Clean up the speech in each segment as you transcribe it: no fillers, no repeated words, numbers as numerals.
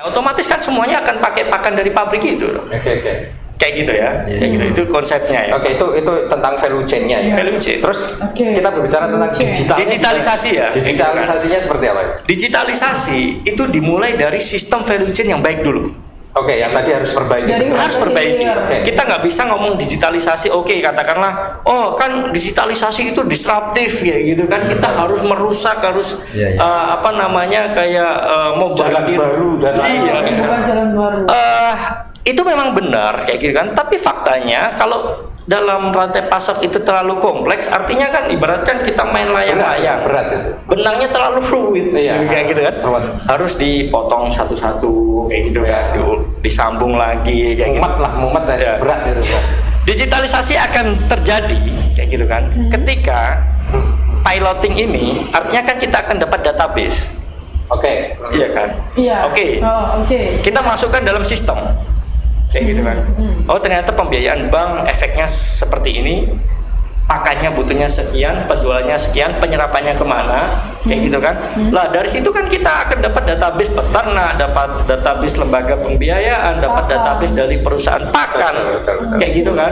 Otomatis kan semuanya akan pakai pakan dari pabrik itu. Oke. Kayak gitu ya. Kayak gitu. Itu konsepnya ya. Oke, itu tentang value chain-nya ya. Value chain. Terus kita berbicara tentang digitalisasi ya. Digitalisasinya seperti apa? Digitalisasi itu dimulai dari sistem value chain yang baik dulu. Oke, yang tadi harus perbaiki. Harus perbaiki. Okay. Kita nggak bisa ngomong digitalisasi. Oke, katakanlah, oh kan digitalisasi itu disruptif ya gitu kan. Kita harus merusak, harus apa namanya kayak mau jalan baru dan bukan jalan baru. Itu memang benar kayak gitu kan. Tapi faktanya kalau dalam rantai pasok itu terlalu kompleks, artinya kan ibaratkan kita main layang-layang. Berat itu. Benangnya terlalu fluid, kayak gitu kan. Harus dipotong satu-satu kayak gitu ya, disambung lagi kayak mumet ya. Berat itu. Digitalisasi akan terjadi kayak gitu kan. Ketika piloting ini, artinya kan kita akan dapat database. Oke. Iya kan? Iya. Oke. Kita masukkan dalam sistem. Kayak gitu kan. Oh ternyata pembiayaan bank efeknya seperti ini, pakannya butuhnya sekian, penjualannya sekian, penyerapannya kemana, kayak gitu kan. Lah dari situ kan kita akan dapat database peternak, dapat database lembaga pembiayaan, dapat database dari perusahaan pakan, kayak gitu kan.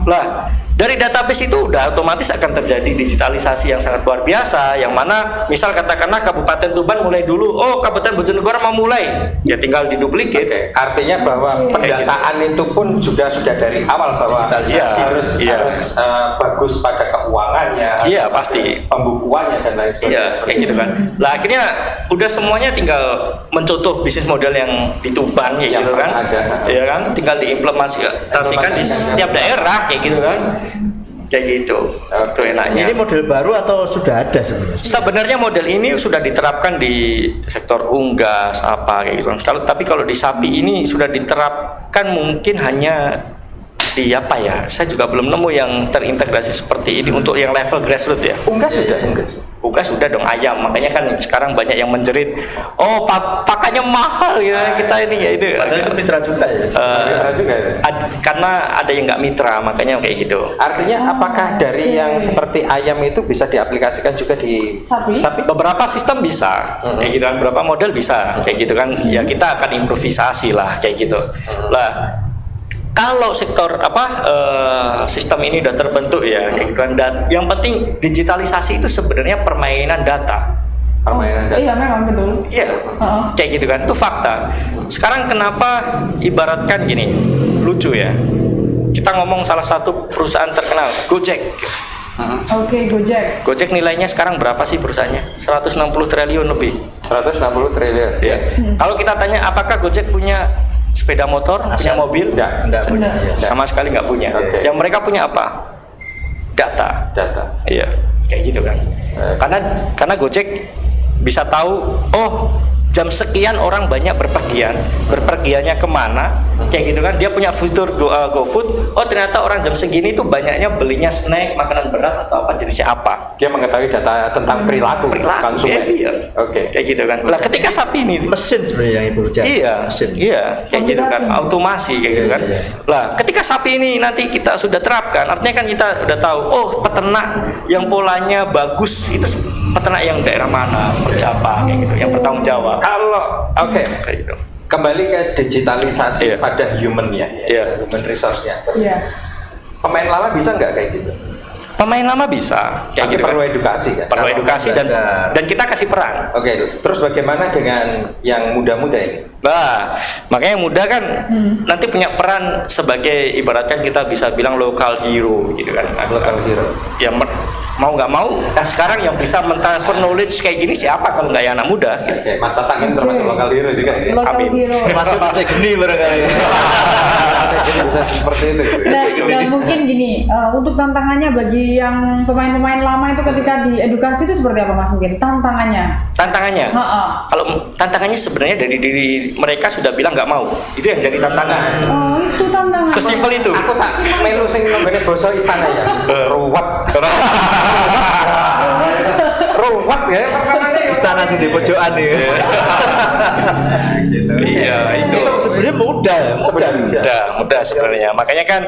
Lah dari database itu udah otomatis akan terjadi digitalisasi yang sangat luar biasa, yang mana misal katakanlah Kabupaten Tuban mulai dulu, oh Kabupaten Bojonegoro mau mulai, ya tinggal diduplikat. Artinya bahwa pendataan itu pun juga sudah dari awal bahwa harus bagus pada keuangannya, pasti pembukuannya dan lain sebagainya. Kayak gitu kan. Lah akhirnya udah semuanya tinggal mencontoh bisnis model yang di Tuban ya gitu kan. Ya kan, tinggal diimplementasikan di setiap daerah kayak gitu kan. Kayak gitu. Itu enaknya. Ini model baru atau sudah ada sebenarnya? Sebenarnya model ini sudah diterapkan di sektor unggas apa kayak gitu. Kalau di sapi ini sudah diterapkan mungkin hanya di apa ya? Saya juga belum nemu yang terintegrasi seperti ini untuk yang level grassroots ya. Unggas Unggas sudah dong, ayam. Makanya kan sekarang banyak yang menjerit, oh pakannya mahal ya kita ini ya itu. Padahal itu mitra juga ya. Karena ada yang nggak mitra, makanya kayak gitu. Artinya apakah dari yang seperti ayam itu bisa diaplikasikan juga di sapi? Beberapa sistem bisa, kayak gitu kan. Beberapa model bisa, kayak gitu kan. Ya kita akan improvisasi lah, kayak gitu. Lah. Kalau sektor sistem ini udah terbentuk ya kayak gitu kan, dan yang penting digitalisasi itu sebenarnya permainan data. Iya memang betul. Iya, kayak gitu kan, itu fakta. Sekarang kenapa ibaratkan gini, lucu ya. Kita ngomong salah satu perusahaan terkenal, Gojek. Gojek. Gojek nilainya sekarang berapa sih perusahaannya? 160 triliun lebih. 160 triliun. Iya. Kalau kita tanya apakah Gojek punya sepeda motor, punya mobil? Enggak. Sama sekali nggak punya. Yang mereka punya apa? Data. Iya, kayak gitu kan. Karena Gojek bisa tahu, oh jam sekian orang banyak berpergiannya kemana, kayak gitu kan. Dia punya fitur GoFood. Oh ternyata orang jam segini itu banyaknya belinya snack, makanan berat atau apa jenisnya apa. Dia mengetahui data tentang perilaku konsumen. Kayak gitu kan. Lah ketika sapi ini mesin sebenarnya yang bekerja. Iya, kayak gitu kan, automasi kayak gitu kan. Lah ketika sapi ini nanti kita sudah terapkan, artinya kan kita udah tahu, oh peternak yang polanya bagus itu peternak yang daerah mana, seperti apa, kayak gitu, yang bertanggung jawab. Kalau kayak gitu. Kembali ke digitalisasi pada human-nya, human resource-nya. Pemain lama bisa nggak kayak gitu? Pemain lama bisa, kayak gitu perlu kan. edukasi kan? Perlu edukasi dan kita kasih peran. Terus bagaimana dengan yang muda-muda ini? Nah, makanya yang muda kan nanti punya peran sebagai ibaratkan kita bisa bilang local hero gitu kan. Local hero. Ya mau nggak mau, sekarang yang bisa mentransfer knowledge kayak gini siapa kalau nggak ya anak muda? Mas Tatang ini termasuk local hero juga ya? Local hero. Masuk partai geni barangkali. Bisa seperti itu. Dan mungkin gini, untuk tantangannya bagi yang pemain-pemain lama itu ketika diedukasi itu seperti apa Mas mungkin? Tantangannya? Kalau tantangannya sebenarnya dari diri mereka sudah bilang nggak mau, itu yang jadi tantangan. Oh itu tantangan. Sesimpel itu. Aku tak melu sing nembene basa istana ya. Ruwet. Ruwet ya perkarane Istana sing di pojokan nih. Gitu. Iya, itu. Sebenarnya mudah ya, Mudah sebenarnya. Makanya kan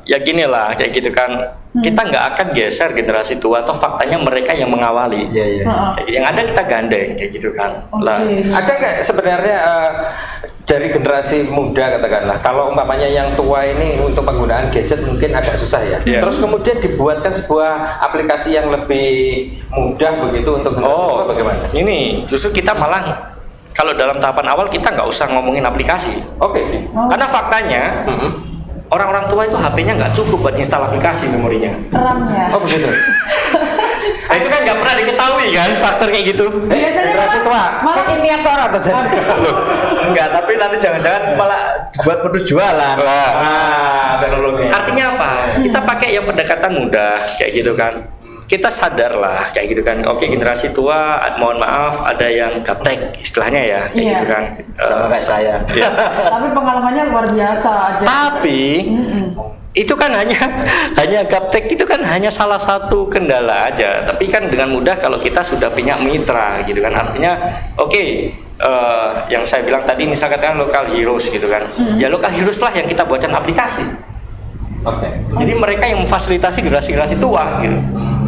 ya gini lah kayak gitu kan. Kita nggak akan geser generasi tua atau faktanya mereka yang mengawali. Iya, iya. Yang ada kita gandeng kayak gitu kan. Lah. Ada nggak sebenarnya dari generasi muda katakanlah, kalau umpamanya yang tua ini untuk penggunaan gadget mungkin agak susah ya. Terus kemudian dibuatkan sebuah aplikasi yang lebih mudah begitu untuk generasi tua bagaimana? Ini justru kita malah kalau dalam tahapan awal kita nggak usah ngomongin aplikasi. Oke. Karena faktanya orang-orang tua itu HP-nya nggak cukup buat install aplikasi memorinya. RAM-nya. Oh begitu. Nah, itu kan nggak pernah diketahui kan faktor kayak gitu. Biasanya generasi tua malah indikator atau jadi? Enggak, tapi nanti jangan-jangan malah buat modus jualan. Teknologi. Artinya apa? Kita pakai yang pendekatan mudah kayak gitu kan. Kita sadar lah kayak gitu kan. Oke, generasi tua mohon maaf ada yang gaptek istilahnya ya kayak gitu kan. Sama kayak saya. tapi pengalamannya luar biasa aja. Tapi itu kan hanya gaptek itu kan hanya salah satu kendala aja. Tapi kan dengan mudah kalau kita sudah punya mitra gitu kan. Artinya yang saya bilang tadi misalkan kan local heroes gitu kan. Ya local heroes lah yang kita buatkan aplikasi. Oke. Jadi mereka yang memfasilitasi generasi tua gitu.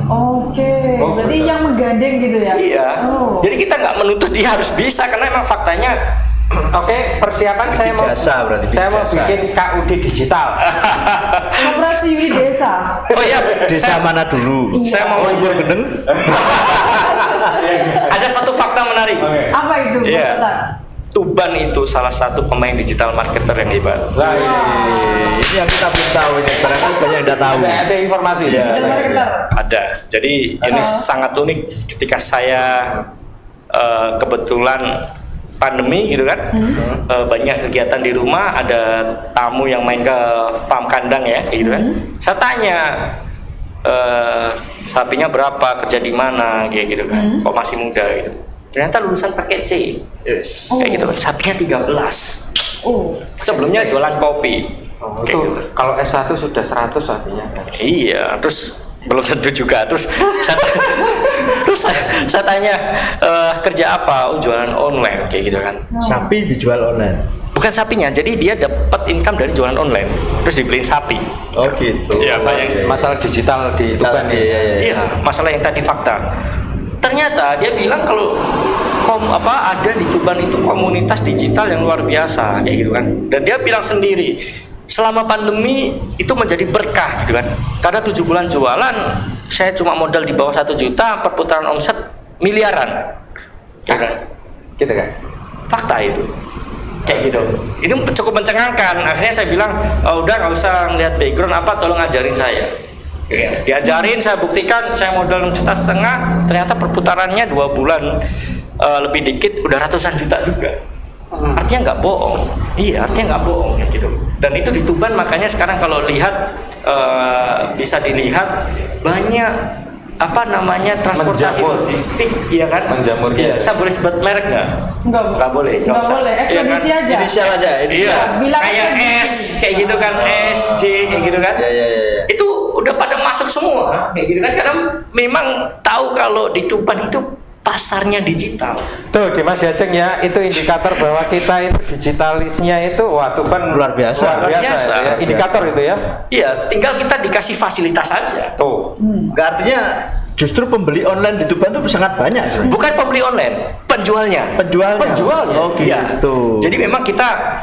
Oke, berarti yang menggandeng gitu ya? Iya. Oh. Jadi kita nggak menuntut dia harus bisa karena emang faktanya. Oke, persiapan saya mau Jasa berarti. saya mau jasa. bikin KUD digital. Koperasi Uni Desa. Oh iya, Desa mana dulu? saya mau Gendeng. ada satu fakta menarik. Apa itu? Iya. Pak Ustaz? Tuban itu salah satu pemain digital marketer yang hebat. Lah Ini yang kita belum tahu ini. Barangkali banyak yang tidak tahu. ada informasi ya. Digital marketer. Ada. Jadi ini sangat unik ketika saya kebetulan pandemi gitu kan, banyak kegiatan di rumah, ada tamu yang main ke farm kandang ya, kayak gitu kan. Saya tanya sapinya berapa, kerja di mana, kayak gitu kan. Kok masih muda gitu. Ternyata lulusan paket C. Yes. Kayak gitu kan. Sapinya 13. Oh. Sebelumnya jualan kopi. Oh, Kayak itu gitu. kalau S1 sudah 100 artinya. Iya, terus belum tentu juga. Terus saya tanya kerja apa? Oh, jualan online kayak gitu kan. Sapi dijual online. Bukan sapinya, jadi dia dapat income dari jualan online. Terus dibeliin sapi. Oh gitu. Iya, sayang. Masalah digital di Tuban tadi. Iya, masalah yang tadi fakta. Ternyata dia bilang kalau ada di Tuban itu komunitas digital yang luar biasa kayak gitu kan. Dan dia bilang sendiri selama pandemi itu menjadi berkah gitu kan. Karena 7 bulan jualan saya cuma modal di bawah 1 juta, perputaran omset miliaran. Gitu kan. Gitu kan? Fakta itu. Kayak gitu. Itu cukup mencengangkan. Akhirnya saya bilang, udah nggak usah ngeliat background apa, tolong ajarin saya. Ya, diajarin, saya buktikan, saya modal 6,5 juta, ternyata perputarannya 2 bulan lebih dikit udah ratusan juta juga. Artinya nggak bohong. Iya, artinya nggak bohong kayak gitu. Dan itu di Tuban, makanya sekarang kalau lihat bisa dilihat banyak transportasi Menjamur. logistik, ya kan? Menjamur, Iya, iya. saya boleh sebut merek nggak? Enggak Boleh. Enggak usah. boleh. Iya kan? Ekspedisi aja. Inisial aja. Iya, Bilang kayak aja S, kayak gitu kan, S, J, kayak gitu kan. Iya. Itu udah pada masuk semua, kayak gitu kan. Karena memang tahu kalau di Tuban itu pasarnya digital. Tuh Dimas Jajeng ya, itu indikator bahwa kita itu digitalisnya itu wah Tuban Luar biasa. Luar biasa, itu ya. Indikator itu ya. Iya, tinggal kita dikasih fasilitas saja. Tuh. Enggak, artinya justru pembeli online di Tuban itu sangat banyak sebenarnya. Bukan pembeli online, penjualnya. Penjualnya. Oh Iya. gitu. Jadi memang kita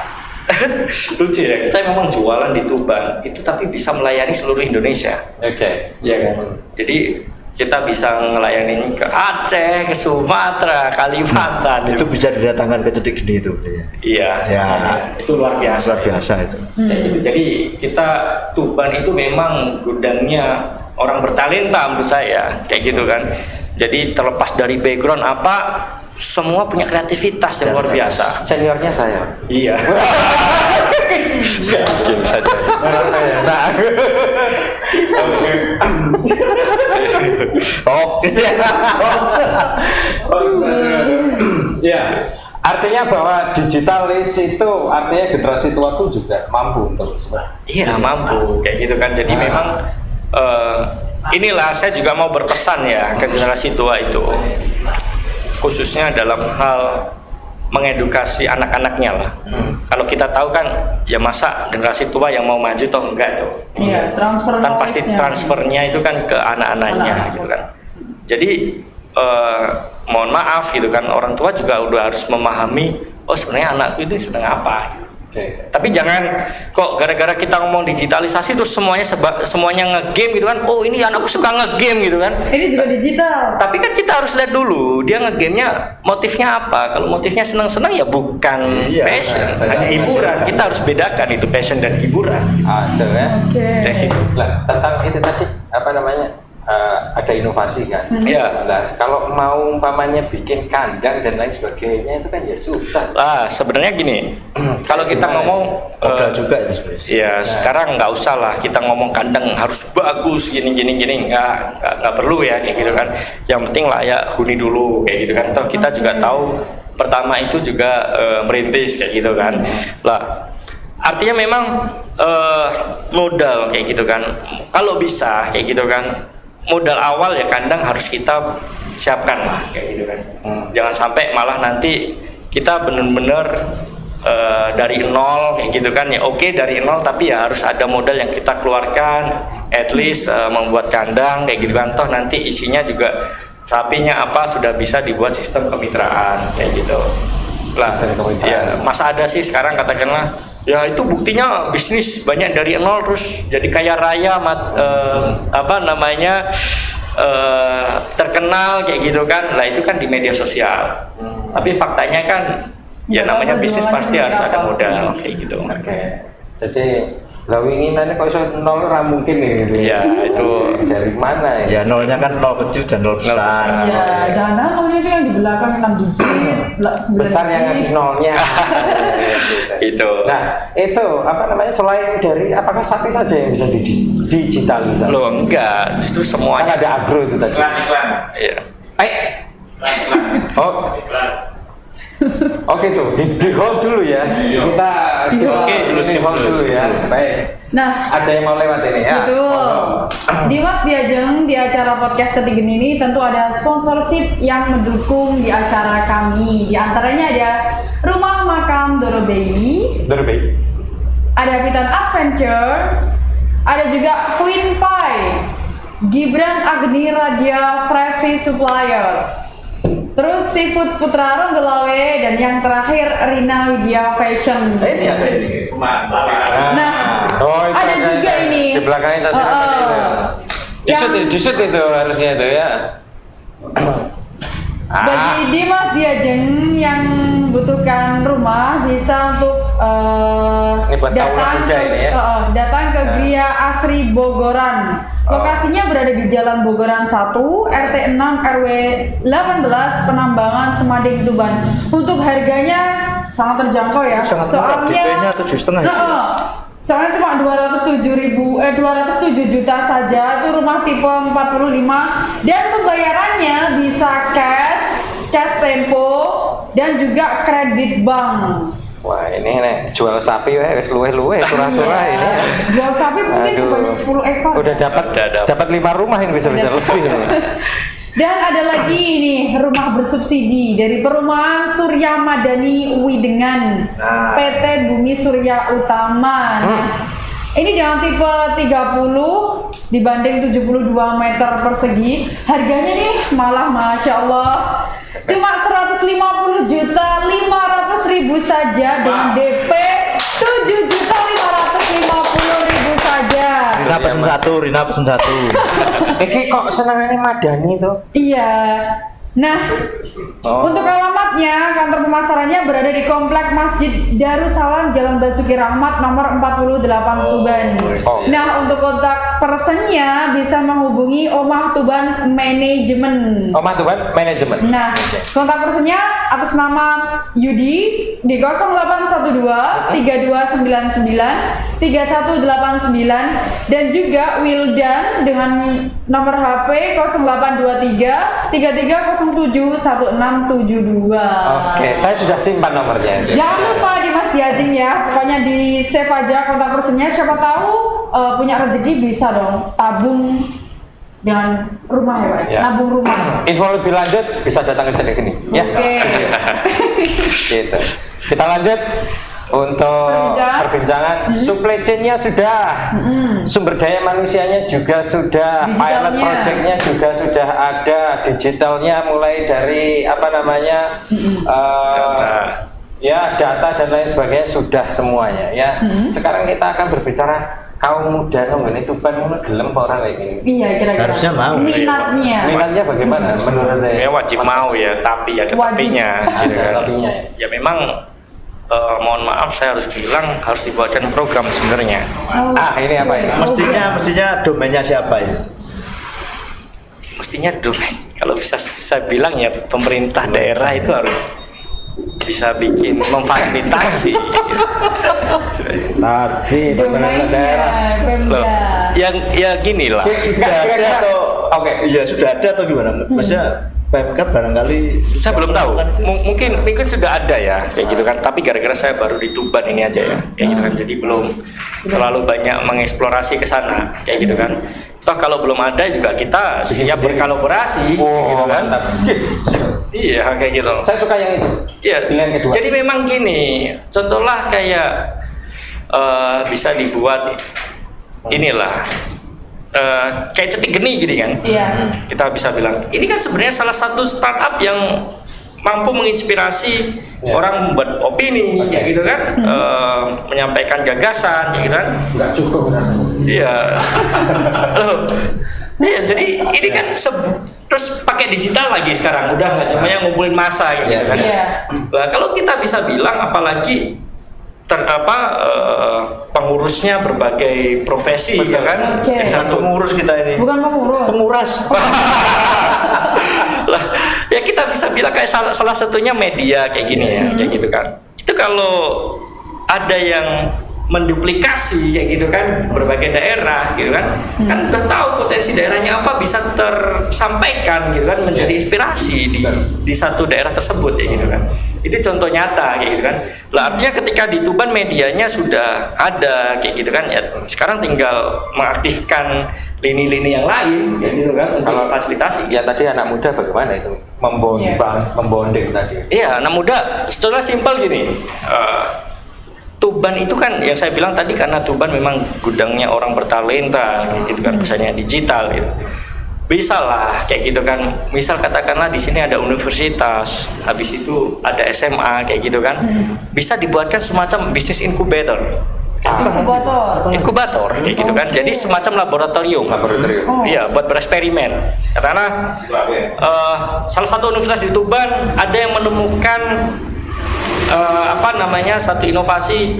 lucu ya, kita memang jualan di Tuban itu tapi bisa melayani seluruh Indonesia. Oke. Iya kan? Jadi kita bisa ngelayani ke Aceh, ke Sumatera, Kalimantan. itu bisa didatangkan ke Cedik Geni itu. Iya. Ya. Itu luar biasa. Luar biasa itu. Kayak gitu. Jadi kita Tuban itu memang gudangnya orang bertalenta menurut saya, kayak gitu kan. Jadi terlepas dari background apa, semua punya kreativitas yang luar biasa. Seniornya saya. Iya. Mungkin saja. Nah. Ya, artinya bahwa digitalis itu artinya generasi tua pun juga mampu untuk Iya, mampu kayak gitu kan. Jadi memang inilah saya juga mau berpesan ya ke generasi tua itu. khususnya dalam hal mengedukasi anak-anaknya lah. Kalau kita tahu kan, ya masa generasi tua yang mau maju toh enggak tuh. Iya, transfer Kan pasti knowledge-nya. transfernya itu kan ke anak-anaknya Anak-anak. gitu kan. Jadi mohon maaf gitu kan, orang tua juga udah harus memahami, oh sebenarnya anakku itu seneng apa. Oke. Tapi jangan kok gara-gara kita ngomong digitalisasi terus semuanya ngegame gitu kan. Oh ini anakku suka ngegame gitu kan. Ini juga digital. Tapi kan kita harus lihat dulu dia ngegamenya motifnya apa. Kalau motifnya senang-senang ya bukan Iya, passion, benar. hanya hiburan. Kita harus bedakan itu passion dan hiburan. Ada ya. Oke. Kayak gitu. Lah, tentang itu tadi apa namanya? Ada inovasi kan. Iya. Nah, kalau mau umpamanya bikin kandang dan lain sebagainya itu kan ya susah. Sebenarnya gini, kalau kita ngomong Modal juga itu sebenarnya. ya sekarang nggak usah lah kita ngomong kandang harus bagus gini nggak perlu ya kayak gitu kan. Yang penting layak huni dulu kayak gitu kan. Toh kita juga tahu pertama itu juga merintis kayak gitu kan. Lah artinya memang modal kayak gitu kan. Kalau bisa kayak gitu kan, modal awal ya kandang harus kita siapkan lah kayak gitu kan. Jangan sampai malah nanti kita bener-bener dari nol kayak gitu kan. Ya oke, dari nol, tapi ya harus ada modal yang kita keluarkan, at least membuat kandang kayak gitu kan. Toh nanti isinya juga sapinya apa sudah bisa dibuat sistem kemitraan kayak gitu lah. Sistem kemitraan. Ya masa ada sih sekarang katakanlah, ya itu buktinya bisnis banyak dari nol terus jadi kaya raya terkenal kayak gitu kan. Lah itu kan di media sosial. Tapi faktanya kan ya namanya bisnis pasti harus ada modal kayak gitu. Oke. Jadi lah winginannya kok iso nol ora mungkin nih. Ya itu Dari mana ya? Ya nolnya kan nol kecil dan nol besar. besar. Iya, jangan-jangan nolnya itu yang di belakang 6 digit, 9 Besar yang digit. ngasih nolnya. Itu. Nah, itu apa namanya, selain dari apakah sapi saja yang bisa digitalisasi? Loh enggak, justru Kan semuanya. ada agro itu tadi. Iya. Oh. Oke tuh, di hold dulu ya. Kita Di hold. di hold dulu ya. Baik. Nah, Ada yang mau lewat ini ya? betul. Dimas Diajeng di acara podcast Cetigen ini tentu ada sponsorship yang mendukung di acara kami. Di antaranya ada Rumah Makan Dorobei, Derby. ada Piton Adventure, ada juga Queen Pie, Gibran Agni Radia Fresh Fish Supplier, terus Seafood Putra Ronggolawe, dan yang terakhir Rina Widya Fashion. Ini ada ini. Nah, Oh, itu ada juga ini. Di belakangnya saya Yang- disut itu harusnya itu ya. bagi Dimas Diajeng yang butuhkan rumah bisa untuk Ini buat kaula muda ini ya. datang ke Gria Asri Bogoran. Lokasinya berada di Jalan Bogoran 1, RT 6 RW 18, Penambangan Semading, Tuban. Untuk harganya sangat terjangkau ya. Sangat murah, DP-nya 7,5 ya? Soalnya cuma 207 juta saja. Itu rumah tipe 45 dan pembayarannya bisa cash tempo dan juga kredit bank. Wah, ini nih jual sapi wes luwe-luwe turah-turah ini. ya. Jual sapi mungkin Aduh. sebanyak 10 ekor. Udah dapat 5 rumah ini bisa-bisa lebih. ini. Dan ada lagi ini rumah bersubsidi dari Perumahan Surya Madani Widengan, Nah. PT Bumi Surya Utama. Nah, ini dengan tipe 30 dibanding 72 meter persegi. Harganya nih malah Masya Allah cuma 150.500.000 saja dengan DP 7.550.000 saja. Rina pesen satu. Ini kok senangannya Madani tuh? Iya. Nah, untuk alamatnya, kantor pemasarannya berada di Komplek Masjid Darussalam, Jalan Basuki Rahmat, nomor 48 Tuban. Oh. Nah, untuk kontak personnya bisa menghubungi Omah Tuban Manajemen. Omah Tuban Manajemen. Nah, kontak personnya atas nama Yudi di 0812 3299 3189 dan juga Wildan dengan nomor HP 0823 3307 1672. Oke, saya sudah simpan nomornya. Jangan lupa Dimas Diajeng ya, pokoknya di save aja kontak personnya. Siapa tahu punya rezeki bisa dong tabung dengan rumah ya Pak, Ya. nabung rumah. Info lebih lanjut bisa datang ke Cedek ini ya. Oke. Gitu. Kita lanjut untuk perbincangan. Supply chain-nya sudah, sumber daya manusianya juga sudah, pilot Digitalnya. project-nya juga sudah ada, digitalnya mulai dari apa namanya ya data dan lain sebagainya sudah semuanya ya. Sekarang kita akan berbicara kaum muda ini Tuban ngono gelem apa ora kayak gini. Iya kira-kira. Harusnya mau. Minatnya. Minatnya bagaimana menurut saya? Sebenarnya wajib mau ya, tapi ada Wajib. tapinya gitu Ada kan. tapinya. Ya memang mohon maaf saya harus bilang harus dibuatkan program sebenarnya. Oh. Ini apa ini? Mestinya domainnya siapa ya? Mestinya domain. Kalau bisa saya bilang ya pemerintah daerah itu harus bisa bikin memfasilitasi. Tasi Domainnya, Loh, Pemda. yang ya gini lah. sudah ada atau iya sudah ada atau gimana? Maksudnya PMK barangkali Saya belum tahu. melakukan itu. Mungkin sudah ada ya kayak gitu kan. Tapi gara-gara saya baru di Tuban ini aja ya, kayak gitu kan. Jadi belum terlalu banyak mengeksplorasi ke sana, kayak gitu kan. Toh kalau belum ada juga kita siap berkolaborasi, gitu kan. Mantap. Iya kayak gitu. Saya suka yang itu. Iya. Pilihan kedua. Jadi memang gini, contohlah kayak bisa dibuat inilah kayak Cetik Geni gini kan. Iya. Kita bisa bilang ini kan sebenarnya salah satu startup yang mampu menginspirasi orang membuat opini, kayak gitu kan, menyampaikan gagasan, kayak gitu kan. Enggak cukup rasanya. Iya. Loh. Iya, jadi ini kan terus pakai digital lagi sekarang, udah nggak cuma yang ngumpulin massa gitu kan. Iya. Nah, kalau kita bisa bilang apalagi pengurusnya berbagai profesi ya kan. Oke. Yang Bukan satu pengurus kita ini. Bukan pengurus. Penguras. lah ya kita bisa bilang kayak salah satunya media kayak gini ya, kayak gitu kan. Itu kalau ada yang menduplikasi kayak gitu kan berbagai daerah gitu kan, kan udah tahu potensi daerahnya apa, bisa tersampaikan gitu kan, menjadi inspirasi di satu daerah tersebut ya gitu kan. Itu contoh nyata kayak gitu kan. Lah artinya ketika di Tuban medianya sudah ada kayak gitu kan, ya sekarang tinggal mengaktifkan lini-lini yang lain kayak gitu kan untuk Kalau difasilitasi. Ya tadi anak muda bagaimana itu membonding tadi. Iya, anak muda secara simpel gini. Tuban itu kan yang saya bilang tadi, karena Tuban memang gudangnya orang bertalenta kayak gitu kan, pusatnya digital gitu. Bisa lah kayak gitu kan. Misal katakanlah di sini ada universitas, habis itu ada SMA kayak gitu kan. Bisa dibuatkan semacam bisnis incubator. Inkubator kayak gitu kan. Jadi semacam laboratorium. Laboratorium. Iya, buat bereksperimen. Karena salah satu universitas di Tuban ada yang menemukan satu inovasi.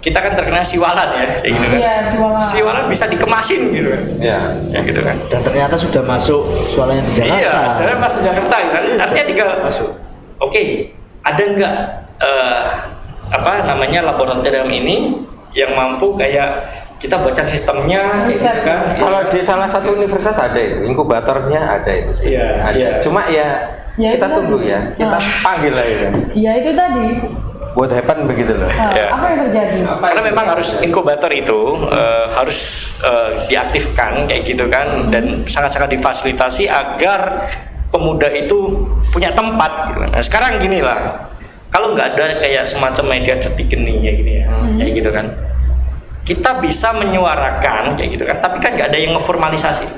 Kita kan terkenal siwalan ya, kayak gitu kan. Iya, siwalan. Siwalan bisa dikemasin gitu kan. Ya. Ya gitu kan. Dan ternyata sudah masuk suaranya di Jakarta. Iya, saya masuk Jakarta kan. Artinya tinggal Masuk. Oke, ada nggak laboratorium ini yang mampu kayak kita baca sistemnya kayak gitu kan. Kalau di salah satu universitas ada itu, inkubatornya ada itu. Iya, Ada. iya. Cuma ya kita itu tunggu tadi. ya, kita panggil lah itu. Iya itu tadi. Buat happen begitu loh. Ya. Apa yang terjadi? Karena memang harus inkubator itu harus diaktifkan kayak gitu kan, dan sangat-sangat difasilitasi agar pemuda itu punya tempat gitu. Nah sekarang gini lah, kalau nggak ada kayak semacam media Cetik Geni kayak gini ya, kayak gitu kan, kita bisa menyuarakan kayak gitu kan, tapi kan nggak ada yang ngeformalisasi.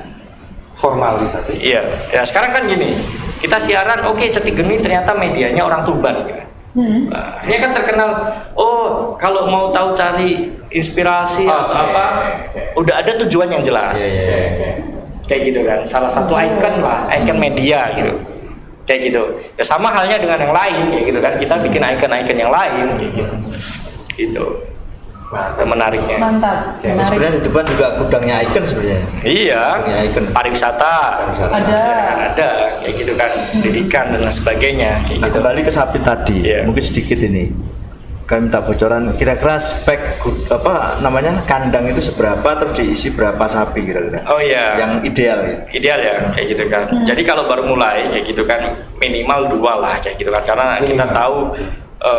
Formalisasi. Iya, ya sekarang kan gini, kita siaran, oke, Cetik Geni ternyata medianya orang Tuban gitu. Nah, ini kan terkenal. Oh, kalau mau tahu cari inspirasi atau apa, udah ada tujuan yang jelas. Kayak gitu kan. Salah satu icon lah, icon media gitu. Kayak gitu. Ya sama halnya dengan yang lain kayak gitu kan. Kita bikin icon-icon yang lain kayak gitu. Gitu. Itu menariknya. Mantap. Jadi Menarik. sebenarnya di depan juga gudangnya Icon sebenarnya. Iya. Gudangnya Icon. Pariwisata. Ada. Kayak gitu kan. Pendidikan dan lain sebagainya kayak Nah, gitu. kembali ke sapi tadi, Iya. mungkin sedikit ini. Kami minta bocoran kira-kira spek kandang itu seberapa, terus diisi berapa sapi kira-kira. Oh iya. Yang ideal ya. Ideal ya kayak gitu kan. Jadi kalau baru mulai kayak gitu kan minimal 2 lah kayak gitu kan, karena kita tahu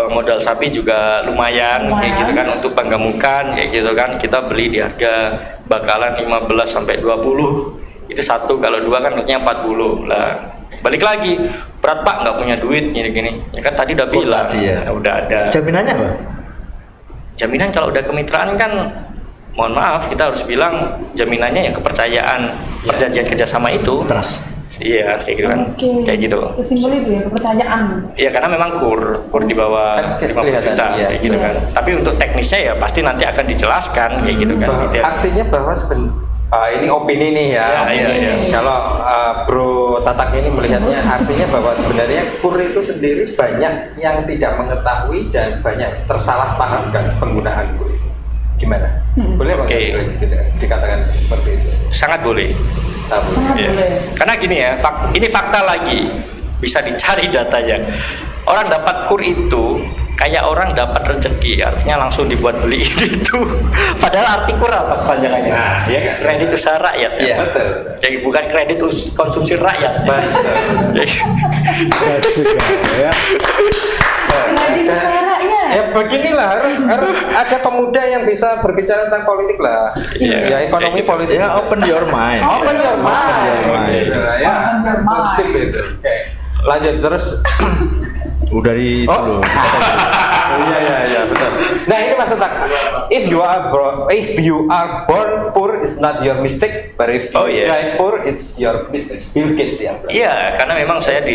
modal sapi juga lumayan kayak gitu kan, untuk penggemukan kayak gitu kan. Kita beli di harga bakalan 15 sampai 20. itu 1, kalau 2 kan artinya 40 lah. Balik lagi, berat Pak nggak punya duit gini-gini, ya kan tadi udah bilang, tadi ya. udah ada Jaminannya apa? jaminan. Kalau udah kemitraan kan, mohon maaf kita harus bilang jaminannya yang kepercayaan perjanjian kerjasama itu. Trust. Iya, kayak gitu kan, Oke. kayak gitu. Sesimpel itu ya, kepercayaan. Iya, karena memang kur di bawah Kan 50 kelihatan, juta iya. kayak gitu kan. Tapi untuk teknisnya ya pasti nanti akan dijelaskan kayak gitu kan. Detail. Artinya bahwa ini opini nih ya. Ya, opini. iya, iya. Kalau Bro Tatak ini melihatnya artinya bahwa sebenarnya KUR itu sendiri banyak yang tidak mengetahui dan banyak tersalahpahamkan penggunaan KUR. Gimana? Boleh Oke. dikatakan seperti itu? Sangat boleh. Sangat Iya. boleh. Karena gini ya, ini fakta lagi, bisa dicari datanya. Orang dapat KUR itu kayak orang dapat rezeki, artinya langsung dibuat beli itu. Padahal arti KUR apa kepanjangannya? Nah, iya kan? Kredit usaha rakyat. Iya. Betul. Jadi bukan kredit konsumsi rakyat. Betul. Ya. Kredit usaha rakyat. Ya beginilah harus ada pemuda yang bisa berbicara tentang politik lah. Iya. Ya ekonomi Kayak gitu. politik. Ya, open your mind. Open your mind. Open your mind. Gitu lah, ya. Open your mind. Sip itu. Oke. Lanjut terus. Udah di itu Oh. loh. Iya betul. Nah ini Mas Tak. If you are born poor it's not your mistake, but if you Oh, yes. die poor it's your mistake. Bill Gates ya. Iya, karena memang saya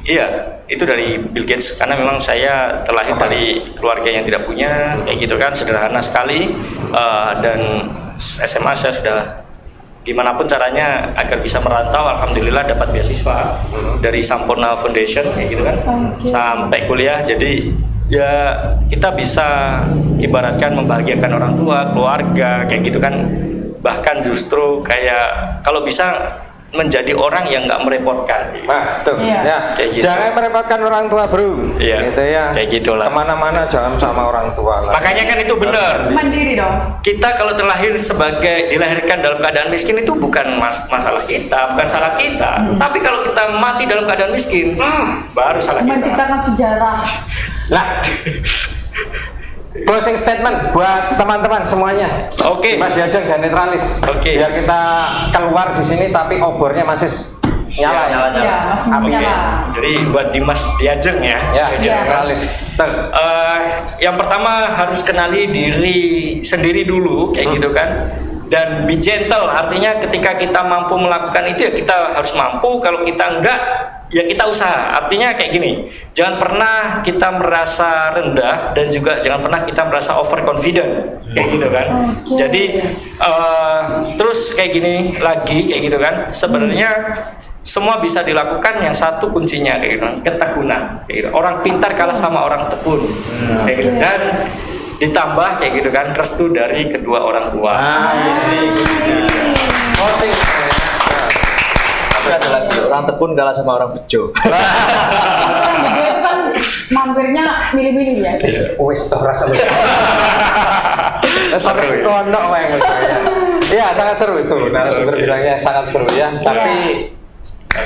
Iya, itu dari Bill Gates. Karena memang saya terlahir dari keluarga yang tidak punya, kayak gitu kan, sederhana sekali. Dan SMA saya sudah gimana pun caranya agar bisa merantau, alhamdulillah dapat beasiswa dari Sampurna Foundation, kayak gitu kan, Oke. sampai kuliah. Jadi ya kita bisa ibaratkan membahagiakan orang tua, keluarga, kayak gitu kan. Bahkan justru kayak kalau bisa menjadi orang yang nggak merepotkan. Nah, tuh, Iya. ya. Kayak gitu. Jangan merepotkan orang tua, Bro. Iya, Gitu ya. kayak gitulah. Kemana-mana jangan sama orang tua lah. Makanya kan itu benar. Mandiri dong. Kita kalau dilahirkan dalam keadaan miskin itu bukan masalah kita, bukan salah kita. Tapi kalau kita mati dalam keadaan miskin, baru salah kita. Menciptakan sejarah. Nah, closing statement buat teman-teman semuanya. Oke. Mas Diajeng dan Netralis. Oke. Biar kita keluar di sini tapi obornya masih nyala. Siap. Iya, masih Oke. nyala. Jadi buat Dimas Diajeng ya. Ya, Iya. Netralis. Betul. Yang pertama harus kenali diri sendiri dulu, kayak gitu kan. Dan be gentle, artinya ketika kita mampu melakukan itu ya kita harus mampu. Kalau kita enggak, ya kita usaha. Artinya kayak gini, jangan pernah kita merasa rendah dan juga jangan pernah kita merasa overconfident, kayak gitu kan. Oke. Jadi terus kayak gini lagi, kayak gitu kan. Sebenarnya semua bisa dilakukan, yang satu kuncinya kayak gitu kan, ketekunan. Kayak gitu. Orang pintar kalah sama orang tekun, kayak gitu. Oke. Dan ditambah kayak gitu kan restu dari kedua orang tua. Ini closing. Tapi ada lagi orang tekun kalah sama orang bejo. Orang bejo itu kan mampirnya milih-milih ya. Wis toh rasa. Seru ya? Kono wae ngono ya. Iya, sangat seru itu. Narasumber bilangnya sangat seru ya. Tapi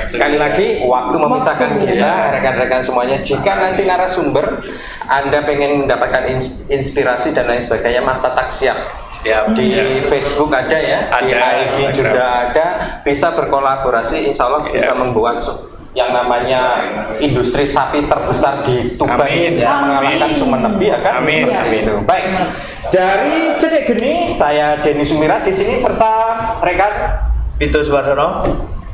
sekali lagi waktu memisahkan Waktu, kita, ya. rekan-rekan semuanya. Jika nanti narasumber Anda pengen mendapatkan inspirasi dan lain sebagainya, Mas Tatak siap. Siap. Di Iya. Facebook ada ya, di Ada, IG Instagram. juga ada. Bisa berkolaborasi, insya Allah bisa Iya. membuat yang namanya industri sapi terbesar di Tuban Amin. bisa Amin. mengalahkan Sumeneb ya kan? Amin. Seperti Amin. itu. Baik. Dari Cedek Geni, saya Denny Sumirat di sini serta rekan Itu Suwarsono.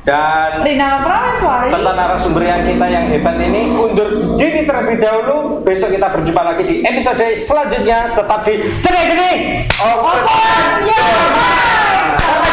dan Rina Prameswari. serta narasumber yang kita yang hebat ini undur diri terlebih dahulu. Besok kita berjumpa lagi di episode selanjutnya, tetap di Cedek Geni. Open your mind.